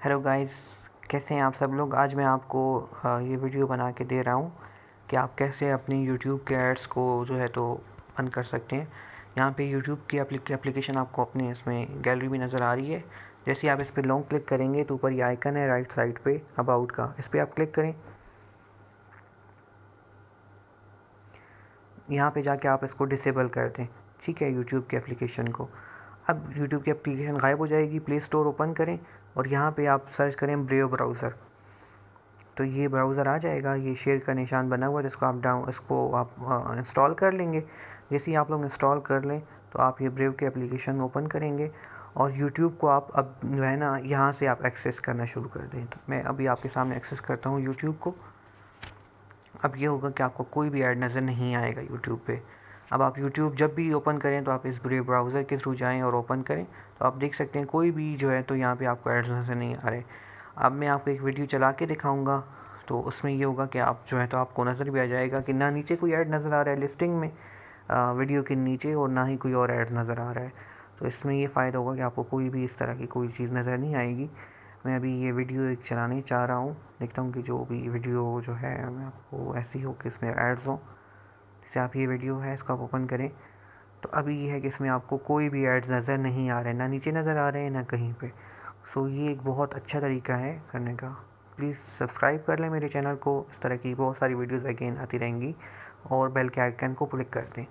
Hello guys, कैसे हैं आप सब लोग। आज मैं आपको ये वीडियो बना के दे रहा हूँ कि आप कैसे अपनी यूट्यूब के एड्स को जो है तो बंद कर सकते हैं। यहाँ पे यूट्यूब की एप्लीकेशन आपको अपने इसमें गैलरी में नज़र आ रही है। जैसे आप इस पर लॉन्ग क्लिक करेंगे तो ऊपर ये आइकन है राइट साइड पे अबाउट का, इस पर आप क्लिक करें। यहाँ पे जाके आप इसको डिसेबल कर दें, ठीक है, यूट्यूब की एप्लीकेशन को। अब यूट्यूब की एप्लीकेशन गायब हो जाएगी। प्ले स्टोर ओपन करें और यहाँ पे आप सर्च करें ब्रेव ब्राउज़र, तो ये ब्राउज़र आ जाएगा। ये शेयर का निशान बना हुआ है जिसको आप इंस्टॉल कर लेंगे। जैसे ही आप लोग इंस्टॉल कर लें तो आप ये ब्रेव की एप्लीकेशन ओपन करेंगे और यूट्यूब को आप अब जो है ना यहाँ से आप एक्सेस करना शुरू कर दें। तो मैं अभी आपके सामने एक्सेस करता हूँ यूट्यूब को। अब ये होगा कि आपको कोई भी ऐड नज़र नहीं आएगा यूट्यूब पे। अब आप यूट्यूब जब भी ओपन करें तो आप इस ब्रेव ब्राउज़र के थ्रू जाएँ और ओपन करें तो आप देख सकते हैं कोई भी जो है तो यहाँ पे आपको एड्स नज़र नहीं आ रहे। अब मैं आपको एक वीडियो चला के दिखाऊंगा तो उसमें ये होगा कि आप जो है तो आपको नज़र भी आ जाएगा कि ना नीचे कोई ऐड नज़र आ रहा है लिस्टिंग में वीडियो के नीचे, और ना ही कोई और ऐड नज़र आ रहा है। तो इसमें ये फ़ायदा होगा कि आपको कोई भी इस तरह की कोई चीज़ नज़र नहीं आएगी। मैं अभी ये वीडियो एक चलाने चाह रहा हूँ, देखता हूँ कि जो भी वीडियो जो है मैं आपको ऐसी हो कि इसमें एड्स हों। जैसे आप ये वीडियो है इसको आप ओपन करें तो अभी ये है कि इसमें आपको कोई भी एड्स नज़र नहीं आ रहे, ना नीचे नज़र आ रहे हैं ना कहीं पे। सो ये एक बहुत अच्छा तरीका है करने का। प्लीज़ सब्सक्राइब कर लें मेरे चैनल को, इस तरह की बहुत सारी वीडियोज़ अगेन आती रहेंगी, और बेल के आइकन को क्लिक कर दें।